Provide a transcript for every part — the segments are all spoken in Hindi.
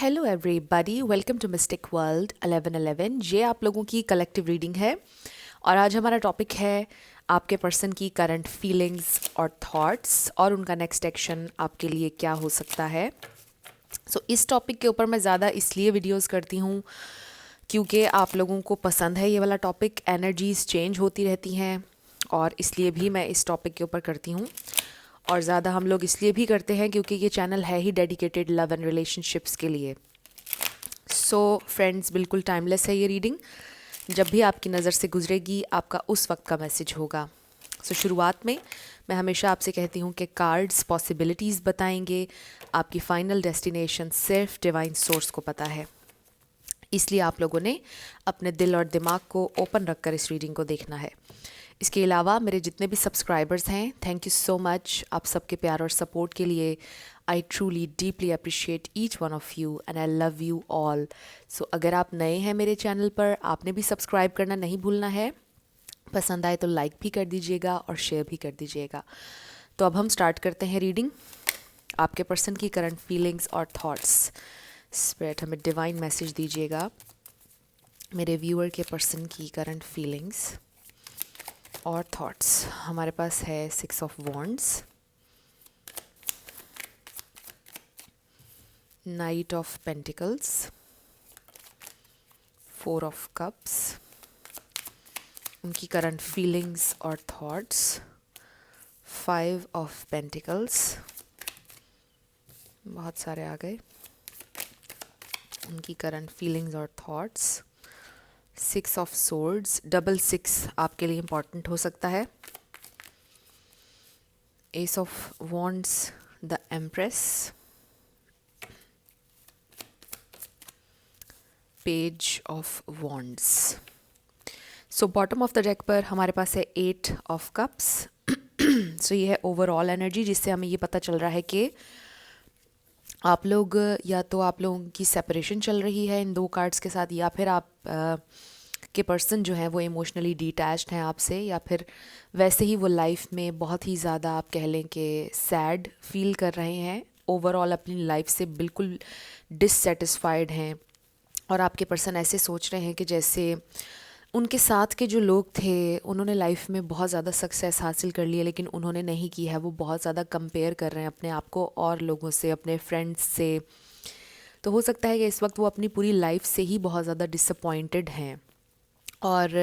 Hello everybody, welcome to mystic world 1111। ये आप लोगों की कलेक्टिव रीडिंग है और आज हमारा टॉपिक है आपके पर्सन की करंट फीलिंग्स और थॉट्स और उनका नेक्स्ट एक्शन आपके लिए क्या हो सकता है। इस टॉपिक के ऊपर मैं ज़्यादा इसलिए वीडियोस करती हूँ क्योंकि आप लोगों को पसंद है ये वाला टॉपिक। एनर्जीज चेंज होती रहती हैं और इसलिए भी मैं इस टॉपिक के ऊपर करती हूँ। और ज़्यादा हम लोग इसलिए भी करते हैं क्योंकि ये चैनल है ही डेडिकेटेड लव एंड रिलेशनशिप्स के लिए। फ्रेंड्स, बिल्कुल टाइमलेस है ये रीडिंग। जब भी आपकी नज़र से गुजरेगी आपका उस वक्त का मैसेज होगा। शुरुआत में मैं हमेशा आपसे कहती हूँ कि कार्ड्स पॉसिबिलिटीज़ बताएंगे, आपकी फाइनल डेस्टिनेशन सिर्फ डिवाइन सोर्स को पता है। इसलिए आप लोगों ने अपने दिल और दिमाग को ओपन रखकर इस रीडिंग को देखना है। इसके अलावा मेरे जितने भी सब्सक्राइबर्स हैं, थैंक यू सो मच आप सबके प्यार और सपोर्ट के लिए। I truly deeply appreciate each one of you and I love you all. अगर आप नए हैं मेरे चैनल पर, आपने भी सब्सक्राइब करना नहीं भूलना है। पसंद आए तो लाइक भी कर दीजिएगा और शेयर भी कर दीजिएगा। तो अब हम स्टार्ट करते हैं रीडिंग। आपके पर्सन की करंट फीलिंग्स और थॉट्स। स्पिरिट हमें डिवाइन मैसेज दीजिएगा मेरे व्यूअर के पर्सन की करंट फीलिंग्स और थॉट्स। हमारे पास है 6 of wands, night of pentacles, 4 of cups, उनकी करंट फीलिंग्स और थॉट्स, 5 ऑफ पेंटिकल्स, बहुत सारे आ गए, उनकी करंट फीलिंग्स और थॉट्स, 6 ऑफ सोर्ड्स, डबल 6 आपके लिए इम्पॉर्टेंट हो सकता है, S of wands, the empress, page of wands. Bottom of the deck पर हमारे पास है 8 ऑफ कप्स। ये है ओवरऑल एनर्जी, जिससे हमें ये पता चल रहा है कि आप लोग या तो आप लोगों की सेपरेशन चल रही है इन 2 कार्ड्स के साथ, या फिर आप के पर्सन जो है वो इमोशनली डिटैच्ड हैं आपसे, या फिर वैसे ही वो लाइफ में बहुत ही ज़्यादा आप कह लें कि सैड फील कर रहे हैं, ओवरऑल अपनी लाइफ से बिल्कुल डिससेटिस्फाइड हैं। और आपके पर्सन ऐसे सोच रहे हैं कि जैसे उनके साथ के जो लोग थे उन्होंने लाइफ में बहुत ज़्यादा सक्सेस हासिल कर लिया लेकिन उन्होंने नहीं की है। वो बहुत ज़्यादा कंपेयर कर रहे हैं अपने आप को और लोगों से, अपने फ्रेंड्स से। तो हो सकता है कि इस वक्त वो अपनी पूरी लाइफ से ही बहुत ज़्यादा डिसअपॉइंटेड हैं और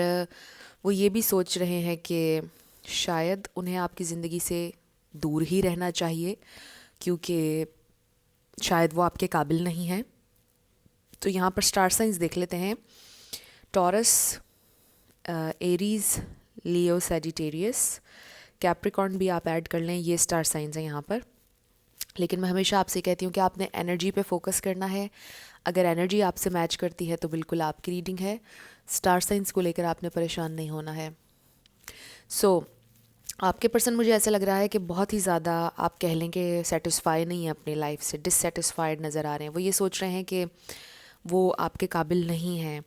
वो ये भी सोच रहे हैं कि शायद उन्हें आपकी ज़िंदगी से दूर ही रहना चाहिए क्योंकि शायद वो आपके काबिल नहीं है। तो यहाँ पर स्टार साइंस देख लेते हैं। टॉरस, एरीज, लियो, सैजिटेरियस, कैप्रिकॉर्न भी आप ऐड कर लें, ये स्टार साइंस हैं यहाँ पर। लेकिन मैं हमेशा आपसे कहती हूँ कि आपने एनर्जी पे फोकस करना है। अगर एनर्जी आपसे मैच करती है तो बिल्कुल आपकी रीडिंग है। स्टार साइंस को लेकर आपने परेशान नहीं होना है। आपके पर्सन, मुझे ऐसा लग रहा है कि बहुत ही ज़्यादा आप कह लें कि सेटिस्फाई नहीं है अपनी लाइफ से, डिससेटिस्फाइड नज़र आ रहे हैं। वो ये सोच रहे हैं कि वो आपके काबिल नहीं हैं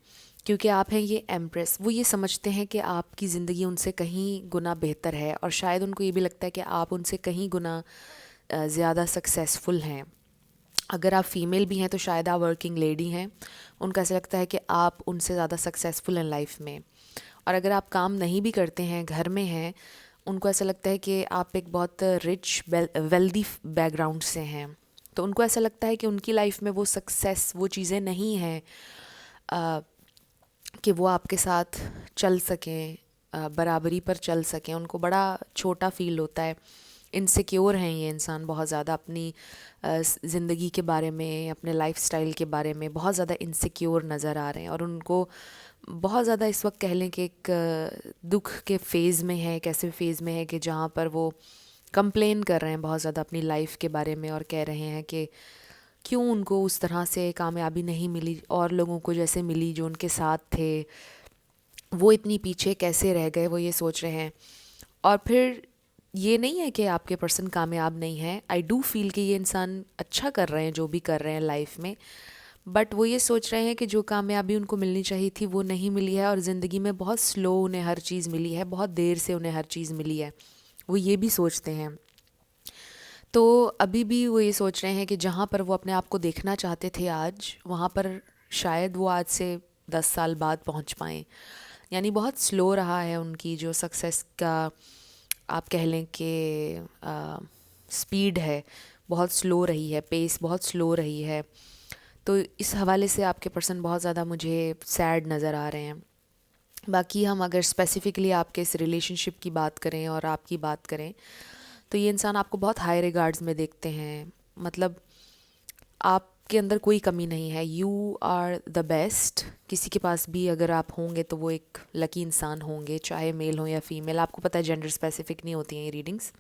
क्योंकि आप हैं ये एम्प्रेस। वो ये समझते हैं कि आपकी ज़िंदगी उनसे कहीं गुना बेहतर है और शायद उनको ये भी लगता है कि आप उनसे कहीं गुना ज़्यादा सक्सेसफुल हैं। अगर आप फीमेल भी हैं तो शायद आप वर्किंग लेडी हैं। उनका ऐसा लगता है कि आप उनसे ज़्यादा सक्सेसफुल हैं लाइफ में। और अगर आप काम नहीं भी करते हैं, घर में हैं, उनको ऐसा लगता है कि आप एक बहुत रिच वेल्दी बैकग्राउंड से हैं। तो उनको ऐसा लगता है कि उनकी लाइफ में वो सक्सेस, वो चीज़ें नहीं हैं कि वो आपके साथ चल सकें, बराबरी पर चल सकें। उनको बड़ा छोटा फील होता है। इनसिक्योर हैं ये इंसान बहुत ज़्यादा अपनी ज़िंदगी के बारे में, अपने लाइफस्टाइल के बारे में बहुत ज़्यादा इनसिक्योर नज़र आ रहे हैं और उनको बहुत ज़्यादा इस वक्त कह लें कि एक दुख के फ़ेज़ में है। एक ऐसे फ़ेज़ में है कि जहाँ पर वो कंप्लेन कर रहे हैं बहुत ज़्यादा अपनी लाइफ के बारे में और कह रहे हैं कि क्यों उनको उस तरह से कामयाबी नहीं मिली और लोगों को जैसे मिली जो उनके साथ थे, वो इतनी पीछे कैसे रह गए, वो ये सोच रहे हैं। और फिर ये नहीं है कि आपके पर्सन कामयाब नहीं है। आई डू फील कि ये इंसान अच्छा कर रहे हैं जो भी कर रहे हैं लाइफ में, बट वो ये सोच रहे हैं कि जो कामयाबी उनको मिलनी चाहिए थी वो नहीं मिली है और ज़िंदगी में बहुत स्लो उन्हें हर चीज़ मिली है, बहुत देर से उन्हें हर चीज़ मिली है। वो ये भी सोचते हैं। तो अभी भी वो ये सोच रहे हैं कि जहाँ पर वो अपने आप को देखना चाहते थे आज, वहाँ पर शायद वो आज से 10 साल बाद पहुँच पाएँ। यानी बहुत स्लो रहा है उनकी जो सक्सेस का आप कह लें कि स्पीड है, बहुत स्लो रही है, पेस बहुत स्लो रही है। तो इस हवाले से आपके पर्सन बहुत ज़्यादा मुझे सैड नज़र आ रहे हैं। बाकी हम अगर स्पेसिफ़िकली आपके इस रिलेशनशिप की बात करें और आपकी बात करें, तो ये इंसान आपको बहुत हाई रिगार्ड्स में देखते हैं। मतलब आपके अंदर कोई कमी नहीं है, यू आर द बेस्ट। किसी के पास भी अगर आप होंगे तो वो एक लकी इंसान होंगे, चाहे मेल हो या फीमेल। आपको पता है जेंडर स्पेसिफिक नहीं होती हैं ये रीडिंग्स।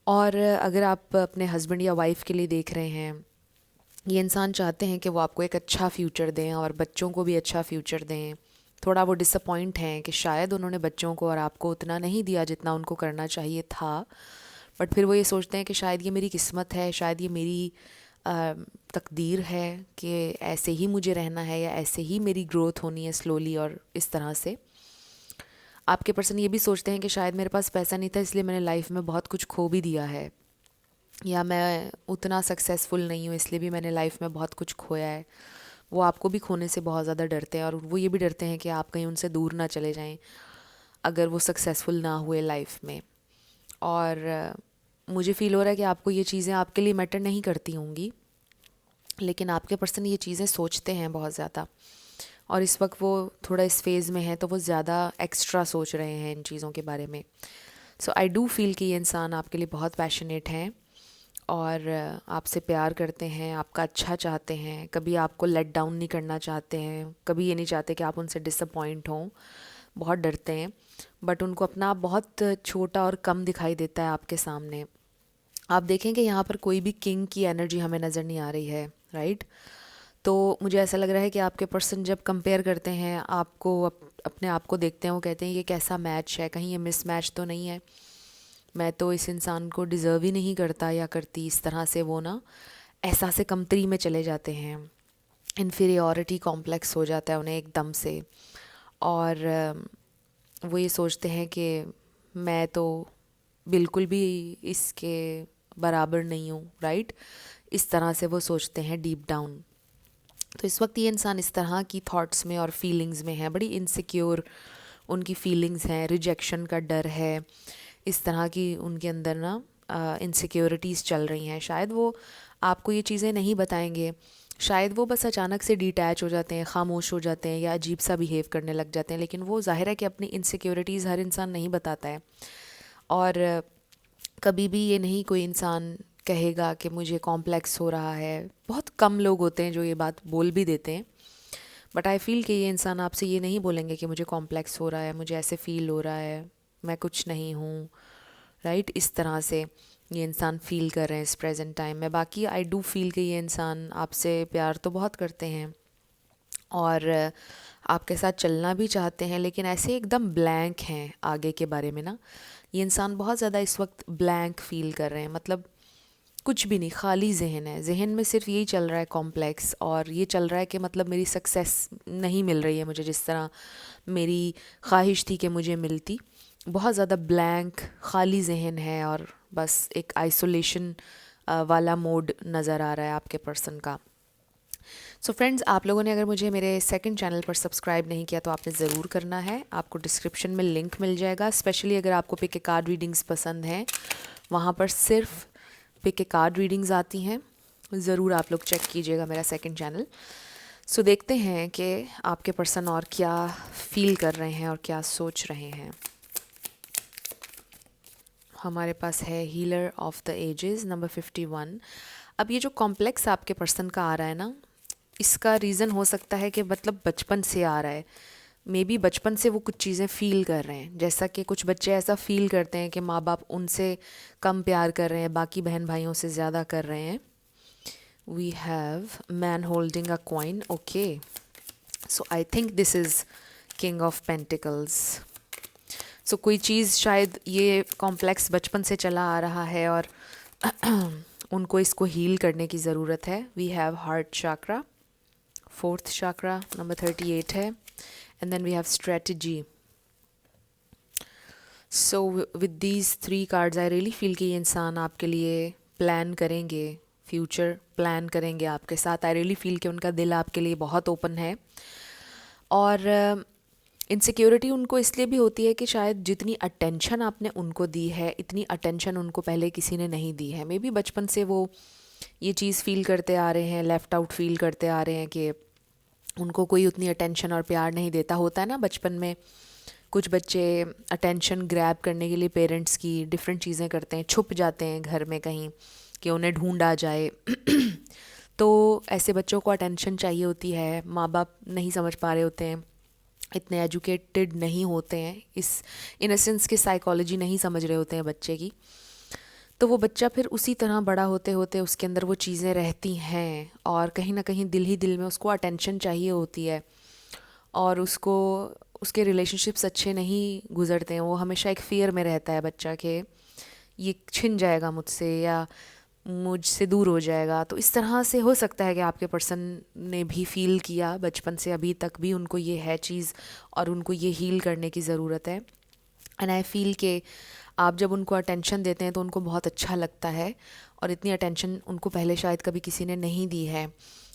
और अगर आप अपने हस्बैंड या वाइफ के लिए देख रहे हैं, ये इंसान चाहते हैं कि वो आपको एक अच्छा फ्यूचर दें और बच्चों को भी अच्छा फ्यूचर दें। थोड़ा वो डिसअपॉइंट हैं कि शायद उन्होंने बच्चों को और आपको उतना नहीं दिया जितना उनको करना चाहिए था। बट फिर वो ये सोचते हैं कि शायद ये मेरी किस्मत है, शायद ये मेरी तकदीर है कि ऐसे ही मुझे रहना है या ऐसे ही मेरी ग्रोथ होनी है स्लोली। और इस तरह से आपके पर्सन ये भी सोचते हैं कि शायद मेरे पास पैसा नहीं था इसलिए मैंने लाइफ में बहुत कुछ खो भी दिया है, या मैं उतना सक्सेसफुल नहीं हूँ इसलिए भी मैंने लाइफ में बहुत कुछ खोया है। वो आपको भी खोने से बहुत ज़्यादा डरते हैं और वो ये भी डरते हैं कि आप कहीं उनसे दूर ना चले जाएं अगर वो सक्सेसफुल ना हुए लाइफ में। और मुझे फ़ील हो रहा है कि आपको ये चीज़ें आपके लिए मैटर नहीं करती होंगी, लेकिन आपके पर्सन ये चीज़ें सोचते हैं बहुत ज़्यादा। और इस वक्त वो थोड़ा इस फेज़ में है तो वो ज़्यादा एक्स्ट्रा सोच रहे हैं इन चीज़ों के बारे में। सो आई डू फील कि ये इंसान आपके लिए बहुत पैशनेट हैं और आपसे प्यार करते हैं, आपका अच्छा चाहते हैं, कभी आपको लेट डाउन नहीं करना चाहते हैं, कभी ये नहीं चाहते कि आप उनसे डिसअपॉइंट हों, बहुत डरते हैं। बट उनको अपना आप बहुत छोटा और कम दिखाई देता है आपके सामने। आप देखें कि यहाँ पर कोई भी किंग की एनर्जी हमें नज़र नहीं आ रही है, राइट। तो मुझे ऐसा लग रहा है कि आपके पर्सन जब कंपेयर करते हैं आपको, अपने आप को देखते हैं, वो कहते हैं ये कैसा मैच है, कहीं ये मिस मैच तो नहीं है, मैं तो इस इंसान को डिज़र्व ही नहीं करता या करती। इस तरह से वो ना एहसास कमतरी में चले जाते हैं, इन्फीरियॉरिटी कॉम्प्लेक्स हो जाता है उन्हें एकदम से। और वो ये सोचते हैं कि मैं तो बिल्कुल भी इसके बराबर नहीं हूँ, राइट। इस तरह से वो सोचते हैं डीप डाउन। तो इस वक्त ये इंसान इस तरह की थॉट्स में और फीलिंग्स में है, बड़ी इनसिक्योर उनकी फीलिंग्स हैं, रिजेक्शन का डर है, इस तरह की उनके अंदर ना इनसिक्योरिटीज़ चल रही हैं। शायद वो आपको ये चीज़ें नहीं बताएंगे, शायद वो बस अचानक से डिटैच हो जाते हैं, खामोश हो जाते हैं या अजीब सा बिहेव करने लग जाते हैं। लेकिन वो ज़ाहिर है कि अपनी इनसिक्योरिटीज़ हर इंसान नहीं बताता है। और कभी भी ये नहीं कोई इंसान कहेगा कि मुझे कॉम्प्लेक्स हो रहा है। बहुत कम लोग होते हैं जो ये बात बोल भी देते हैं। बट आई फील कि ये इंसान आपसे ये नहीं बोलेंगे कि मुझे कॉम्प्लेक्स हो रहा है, मुझे ऐसे फ़ील हो रहा है, मैं कुछ नहीं हूँ, राइट। इस तरह से ये इंसान फ़ील कर रहे हैं इस प्रेजेंट टाइम में। बाकी आई डू फील कि ये इंसान आपसे प्यार तो बहुत करते हैं और आपके साथ चलना भी चाहते हैं, लेकिन ऐसे एकदम ब्लैंक हैं आगे के बारे में ना। ये इंसान बहुत ज़्यादा इस वक्त ब्लैंक फ़ील कर रहे हैं, मतलब कुछ भी नहीं, खाली जहन है। जहन में सिर्फ यही चल रहा है कॉम्प्लेक्स, और ये चल रहा है कि मतलब मेरी सक्सेस नहीं मिल रही है मुझे जिस तरह मेरी ख्वाहिश थी कि मुझे मिलती। बहुत ज़्यादा ब्लैंक खाली जहन है और बस एक आइसोलेशन वाला मोड नज़र आ रहा है आपके पर्सन का। सो फ्रेंड्स, आप लोगों ने अगर मुझे मेरे सेकंड चैनल पर सब्सक्राइब नहीं किया तो आपने ज़रूर करना है। आपको डिस्क्रिप्शन में लिंक मिल जाएगा। स्पेशली अगर आपको पिक ए कार्ड रीडिंग्स पसंद हैं, वहाँ पर सिर्फ पिक ए कार्ड रीडिंग्स आती हैं। ज़रूर आप लोग चेक कीजिएगा मेरा सेकंड चैनल। सो देखते हैं कि आपके पर्सन और क्या फील कर रहे हैं और क्या सोच रहे हैं। हमारे पास है healer of the ages number 51। अब ये जो कॉम्प्लेक्स आपके पर्सन का आ रहा है ना, इसका रीज़न हो सकता है कि मतलब बचपन से आ रहा है। मे बी बचपन से वो कुछ चीज़ें फ़ील कर रहे हैं, जैसा कि कुछ बच्चे ऐसा फ़ील करते हैं कि माँ बाप उनसे कम प्यार कर रहे हैं, बाकी बहन भाइयों से ज़्यादा कर रहे हैं। We have man holding a coin. Okay, so I think this is king of pentacles. सो कोई चीज़ शायद ये कॉम्प्लेक्स बचपन से चला आ रहा है और उनको इसको हील करने की ज़रूरत है। We have heart chakra, fourth chakra number 38 है। And then we have strategy. So with these 3 cards I really feel कि ये इंसान आपके लिए प्लान करेंगे, फ्यूचर प्लान करेंगे आपके साथ। आई रियली फील कि उनका दिल आपके लिए बहुत ओपन है। और इनसिक्योरिटी उनको इसलिए भी होती है कि शायद जितनी अटेंशन आपने उनको दी है, इतनी अटेंशन उनको पहले किसी ने नहीं दी है। मे बी बचपन से वो ये चीज़ फील करते आ रहे हैं, लेफ़्ट आउट फील करते आ रहे हैं कि उनको कोई उतनी अटेंशन और प्यार नहीं देता। होता है ना बचपन में कुछ बच्चे अटेंशन ग्रैब करने के लिए पेरेंट्स की डिफरेंट चीज़ें करते हैं, छुप जाते हैं घर में कहीं कि उन्हें ढूंढ आ जाए। तो ऐसे बच्चों को अटेंशन चाहिए होती है, माँ बाप नहीं समझ पा रहे होते हैं, इतने एजुकेटेड नहीं होते हैं, इस इनसेंस की साइकोलॉजी नहीं समझ रहे होते हैं बच्चे की। तो वो बच्चा फिर उसी तरह बड़ा होते होते उसके अंदर वो चीज़ें रहती हैं और कहीं ना कहीं दिल ही दिल में उसको अटेंशन चाहिए होती है और उसको उसके रिलेशनशिप्स अच्छे नहीं गुजरते हैं। वो हमेशा एक फ़ियर में रहता है बच्चा कि ये छिन जाएगा मुझसे या मुझसे दूर हो जाएगा। तो इस तरह से हो सकता है कि आपके पर्सन ने भी फ़ील किया बचपन से अभी तक भी उनको ये है चीज़ और उनको ये हील करने की ज़रूरत है। एंड आई फील कि आप जब उनको अटेंशन देते हैं तो उनको बहुत अच्छा लगता है और इतनी अटेंशन उनको पहले शायद कभी किसी ने नहीं दी है।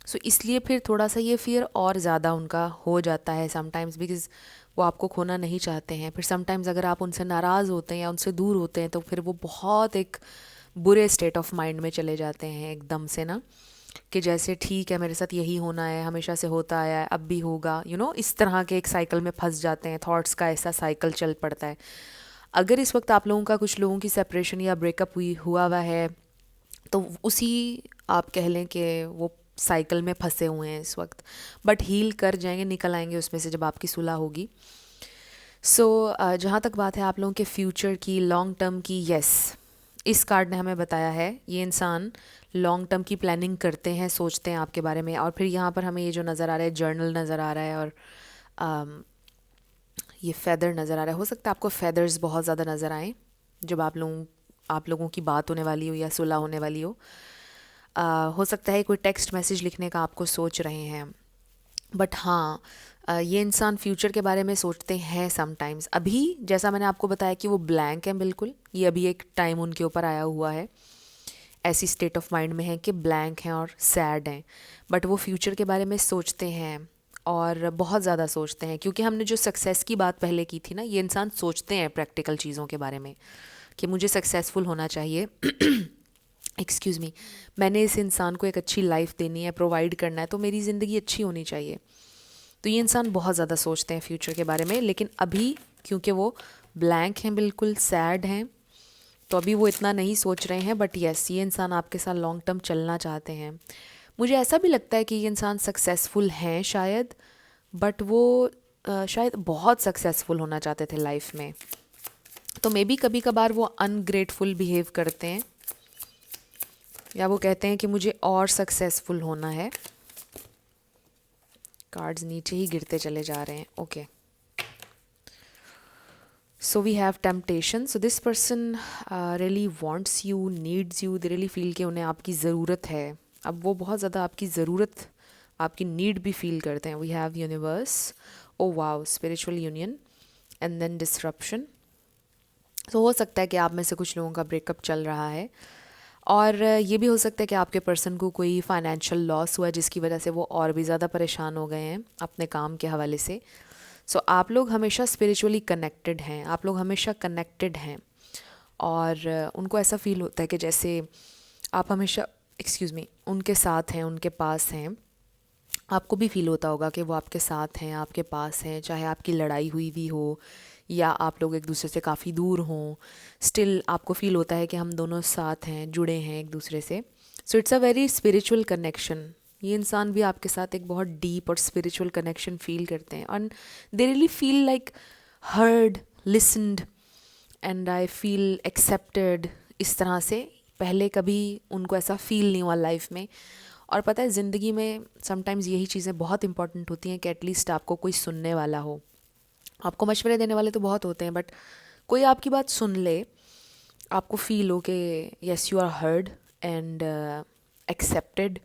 सो इसलिए फिर थोड़ा सा ये फियर और ज़्यादा उनका हो जाता है समटाइम्स, बिकॉज़ वो आपको खोना नहीं चाहते हैं। फिर समटाइम्स अगर आप उनसे नाराज़ होते हैं या उनसे दूर होते हैं तो फिर वो बहुत एक बुरे स्टेट ऑफ माइंड में चले जाते हैं एकदम से ना, कि जैसे ठीक है मेरे साथ यही होना है, हमेशा से होता आया है, अब भी होगा, इस तरह के एक साइकिल में फंस जाते हैं। थॉट्स का ऐसा साइकिल चल पड़ता है। अगर इस वक्त आप लोगों का कुछ लोगों की सेपरेशन या ब्रेकअप हुआ है तो उसी आप कह लें कि वो साइकिल में फंसे हुए हैं इस वक्त, बट हील कर जाएंगे, निकल आएंगे उसमें से जब आपकी सुलह होगी। सो जहाँ तक बात है आप लोगों के फ्यूचर की, लॉन्ग टर्म की, यस, इस कार्ड ने हमें बताया है ये इंसान लॉन्ग टर्म की प्लानिंग करते हैं, सोचते हैं आपके बारे में। और फिर यहाँ पर हमें ये जो नज़र आ रहा है, जर्नल नज़र आ रहा है और ये फेदर नज़र आ रहा है। हो सकता है आपको फेदर्स बहुत ज़्यादा नज़र आएँ जब आप लोगों की बात होने वाली हो या सुलह होने वाली हो। हो सकता है कोई टेक्स्ट मैसेज लिखने का आपको सोच रहे हैं, बट हाँ, ये इंसान फ्यूचर के बारे में सोचते हैं समटाइम्स। अभी जैसा मैंने आपको बताया कि वो ब्लैंक है बिल्कुल, ये अभी एक टाइम उनके ऊपर आया हुआ है, ऐसी स्टेट ऑफ माइंड में है कि ब्लैंक हैं और सैड हैं, बट वो फ्यूचर के बारे में सोचते हैं और बहुत ज़्यादा सोचते हैं। क्योंकि हमने जो सक्सेस की बात पहले की थी ना, ये इंसान सोचते हैं प्रैक्टिकल चीज़ों के बारे में कि मुझे सक्सेसफुल होना चाहिए। एक्सक्यूज़ मी, मैंने इस इंसान को एक अच्छी लाइफ देनी है, प्रोवाइड करना है, तो मेरी ज़िंदगी अच्छी होनी चाहिए। तो ये इंसान बहुत ज़्यादा सोचते हैं फ्यूचर के बारे में, लेकिन अभी क्योंकि वो ब्लैंक हैं, बिल्कुल सैड हैं, तो अभी वो इतना नहीं सोच रहे हैं। बट यस, ये इंसान आपके साथ लॉन्ग टर्म चलना चाहते हैं। मुझे ऐसा भी लगता है कि ये इंसान सक्सेसफुल हैं शायद, बट वो शायद बहुत सक्सेसफुल होना चाहते थे लाइफ में। तो मे बी कभी कभार वो अनग्रेटफुल बिहेव करते हैं या वो कहते हैं कि मुझे और सक्सेसफुल होना है। कार्ड्स नीचे ही गिरते चले जा रहे हैं। Okay, so we have temptation. So this person really wants you, needs you, they really feel कि उन्हें आपकी ज़रूरत है। अब वो बहुत ज़्यादा आपकी ज़रूरत, आपकी नीड भी फील करते हैं। We have universe, oh wow, spiritual union and then disruption. तो हो सकता है कि आप में से कुछ लोगों का ब्रेकअप चल रहा है और ये भी हो सकता है कि आपके पर्सन को कोई फाइनेंशियल लॉस हुआ जिसकी वजह से वो और भी ज़्यादा परेशान हो गए हैं अपने काम के हवाले से। सो आप लोग हमेशा स्पिरिचुअली कनेक्टेड हैं, आप लोग हमेशा कनेक्टेड हैं और उनको ऐसा फील होता है कि जैसे आप हमेशा, एक्सक्यूज़ मी, उनके साथ हैं, उनके पास हैं। आपको भी फील होता होगा कि वो आपके साथ हैं, आपके पास हैं, चाहे आपकी लड़ाई हुई भी हो या आप लोग एक दूसरे से काफ़ी दूर हों, स्टिल आपको फील होता है कि हम दोनों साथ हैं, जुड़े हैं एक दूसरे से। So it's a very spiritual connection. ये इंसान भी आपके साथ एक बहुत डीप और स्पिरिचुअल कनेक्शन फील करते हैं and they really feel like heard, listened and I feel accepted. इस तरह से पहले कभी उनको ऐसा फील नहीं हुआ लाइफ में। और पता है ज़िंदगी में समटाइम्स यही चीज़ें बहुत इंपॉर्टेंट होती हैं कि एटलीस्ट आपको कोई सुनने वाला हो। आपको मशवरे देने वाले तो बहुत होते हैं, बट कोई आपकी बात सुन ले, आपको फील हो कि yes you are heard and accepted,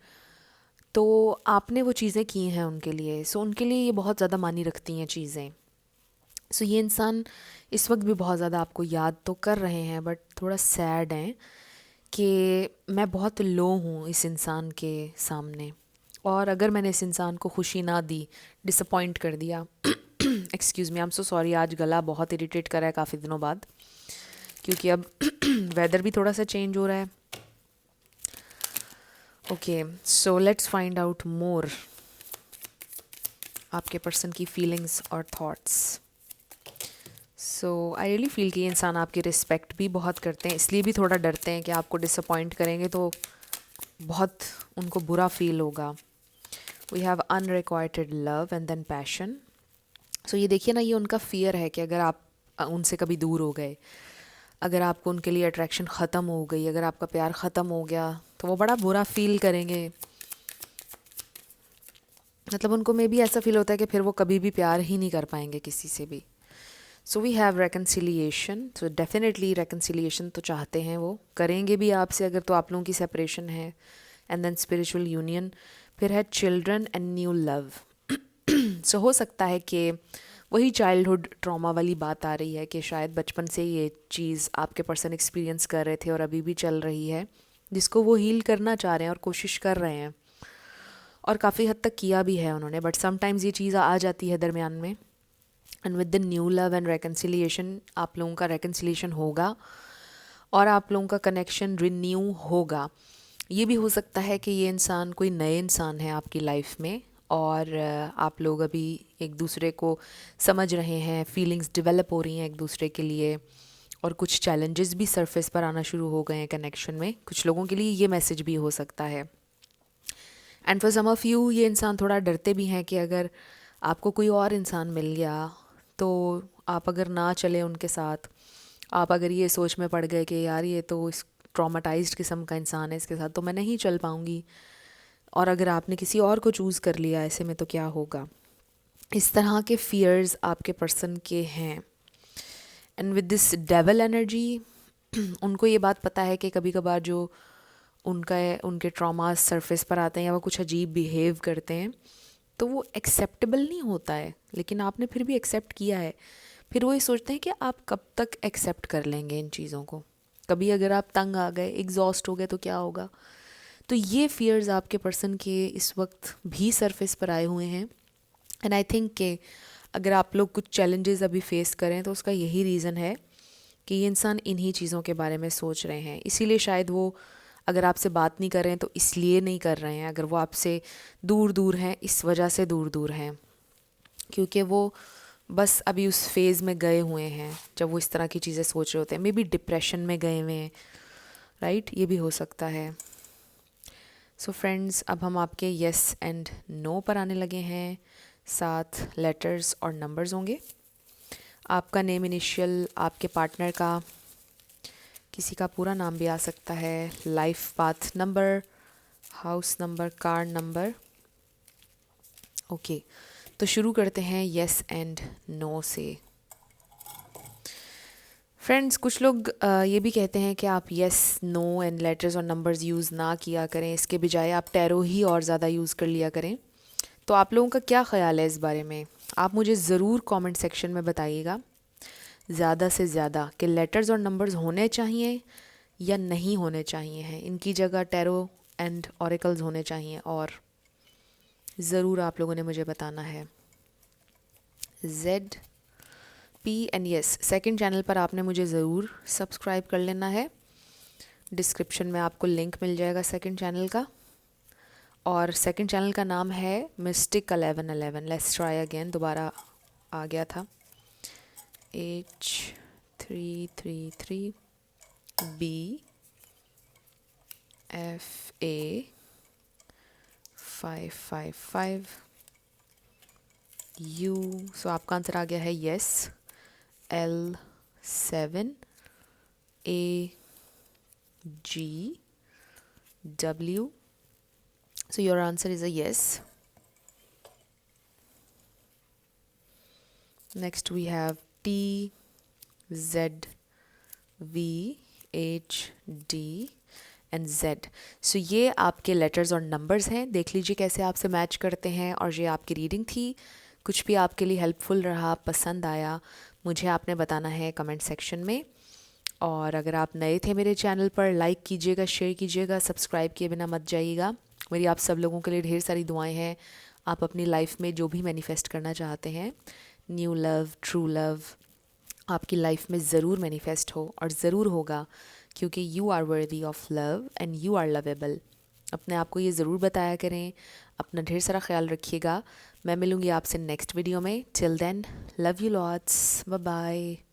तो आपने वो चीज़ें की हैं उनके लिए। सो उनके लिए ये बहुत ज़्यादा मानी रखती हैं चीज़ें। सो ये इंसान इस वक्त भी बहुत ज़्यादा आपको याद तो कर रहे हैं, बट थोड़ा सैड हैं कि मैं बहुत लो हूँ इस इंसान के सामने, और अगर मैंने इस इंसान को खुशी ना दी, डिसअपॉइंट कर दिया excuse me, I am so sorry, आज गला बहुत इरिटेट कर रहा है काफ़ी दिनों बाद, क्योंकि अब वेदर भी थोड़ा सा चेंज हो रहा है. Okay, so let's find out more आपके पर्सन की फीलिंग्स और थॉट्स. सो आई रियली फील कि ये इंसान आपकी रिस्पेक्ट भी बहुत करते हैं, इसलिए भी थोड़ा डरते हैं कि आपको डिसअपॉइंट करेंगे तो बहुत उनको बुरा फील होगा. We have unrequited love and then passion. सो ये देखिए ना, ये उनका फियर है कि अगर आप उनसे कभी दूर हो गए, अगर आपको उनके लिए अट्रैक्शन ख़त्म हो गई, अगर आपका प्यार ख़त्म हो गया, तो वो बड़ा बुरा फील करेंगे. मतलब उनको मे भी ऐसा फील होता है कि फिर वो कभी भी प्यार ही नहीं कर पाएंगे किसी से भी. So we have reconciliation. So definitely reconciliation तो चाहते हैं, वो करेंगे भी आपसे अगर तो आप लोगों की सेपरेशन है. And then spiritual union. फिर है children and new love. So हो सकता है कि वही चाइल्डहुड ट्रॉमा वाली बात आ रही है कि शायद बचपन से ये चीज़ आपके पर्सन एक्सपीरियंस कर रहे थे और अभी भी चल रही है, जिसको वो हील करना चाह रहे हैं और कोशिश कर रहे हैं, और काफ़ी हद तक किया भी है उन्होंने. बट समटाइम्स ये चीज़ आ जाती है दरमियान में. And with the new love and reconciliation आप लोगों का रेकन्सिलिएशन होगा और आप लोगों का कनेक्शन रिन्यू होगा. ये भी हो सकता है कि ये इंसान कोई नए इंसान है आपकी लाइफ में, और आप लोग अभी एक दूसरे को समझ रहे हैं, फीलिंग्स डेवलप हो रही हैं एक दूसरे के लिए, और कुछ चैलेंजेस भी सरफेस पर आना शुरू हो गए हैं कनेक्शन में. कुछ लोगों के लिए ये मैसेज भी हो सकता है. And for some of you ये इंसान थोड़ा डरते भी हैं कि अगर आपको कोई और इंसान मिल गया तो आप अगर ना चले उनके साथ, आप अगर ये सोच में पड़ गए कि यार ये तो इस ट्रॉमाटाइज्ड किस्म का इंसान है, इसके साथ तो मैं नहीं चल पाऊँगी, और अगर आपने किसी और को चूज़ कर लिया ऐसे में तो क्या होगा. इस तरह के फियर्स आपके पर्सन के हैं. And with this devil energy उनको ये बात पता है कि कभी कभार जो उनके ट्रॉमास सरफेस पर आते हैं या वो कुछ अजीब बिहेव करते हैं तो वो एक्सेप्टेबल नहीं होता है, लेकिन आपने फिर भी एक्सेप्ट किया है. फिर वो ये सोचते हैं कि आप कब तक एक्सेप्ट कर लेंगे इन चीज़ों को, कभी अगर आप तंग आ गए, एग्जॉस्ट हो गए तो क्या होगा. तो ये फियर्स आपके पर्सन के इस वक्त भी सरफेस पर आए हुए हैं. एंड आई थिंक कि अगर आप लोग कुछ चैलेंजेस अभी फेस करें तो उसका यही रीज़न है कि ये इंसान इन्हीं चीज़ों के बारे में सोच रहे हैं. इसीलिए शायद वो अगर आपसे बात नहीं कर रहे हैं तो इसलिए नहीं कर रहे हैं, अगर वो आपसे दूर दूर हैं इस वजह से दूर दूर हैं, क्योंकि वो बस अभी उस फेज़ में गए हुए हैं जब वो इस तरह की चीज़ें सोच रहे होते हैं. मे बी डिप्रेशन में गए हुए हैं, राइट, ये भी हो सकता है. सो फ्रेंड्स, अब हम आपके येस एंड नो पर आने लगे हैं. 7 लेटर्स और नंबर्स होंगे. आपका नेम इनिशियल, आपके पार्टनर का, किसी का पूरा नाम भी आ सकता है, life path number, house number, car number. Okay, तो शुरू करते हैं येस एंड नो से. फ्रेंड्स, कुछ लोग ये भी कहते हैं कि आप येस नो एंड लेटर्स और नंबर्स यूज़ ना किया करें, इसके बजाय आप टैरो ही और ज़्यादा यूज़ कर लिया करें. तो आप लोगों का क्या ख़्याल है इस बारे में? आप मुझे ज़रूर कमेंट सेक्शन में बताइएगा ज़्यादा से ज़्यादा कि लेटर्स और नंबर्स होने चाहिए या नहीं होने चाहिए हैं, इनकी जगह टैरो एंड ऑरेकल्स होने चाहिए, और ज़रूर आप लोगों ने मुझे बताना है. Z P and yes, second channel पर आपने मुझे ज़रूर सब्सक्राइब कर लेना है. डिस्क्रिप्शन में आपको लिंक मिल जाएगा सेकंड चैनल का, और सेकंड चैनल का नाम है मिस्टिक 1111. लेट्स ट्राई अगेन, दोबारा आ गया था. H333 B FA 555 U. सो आपका आंसर आ गया है yes. L7 AG W. So your answer is a yes. Next we have T Z V H D and Z. सो ये आपके लेटर्स और नंबर्स हैं. देख लीजिए कैसे आपसे मैच करते हैं, और ये आपकी रीडिंग थी. कुछ भी आपके लिए हेल्पफुल रहा, पसंद आया, मुझे आपने बताना है कमेंट सेक्शन में। और अगर आप नए थे मेरे चैनल पर, लाइक कीजिएगा, शेयर कीजिएगा, सब्सक्राइब किए बिना मत जाइएगा। मेरी आप सब लोगों के लिए ढेर सारी दुआएं हैं। आप अपनी लाइफ में जो भी मैनिफेस्ट करना चाहते हैं, न्यू लव, ट्रू लव, आपकी लाइफ में ज़रूर मैनिफेस्ट हो, और ज़रूर होगा, क्योंकि you are worthy of love and you are lovable. अपने आप को ये ज़रूर बताया करें। अपना ढेर सारा ख्याल रखिएगा। मैं मिलूँगी आपसे नेक्स्ट वीडियो में। Till then, love you lots, bye bye.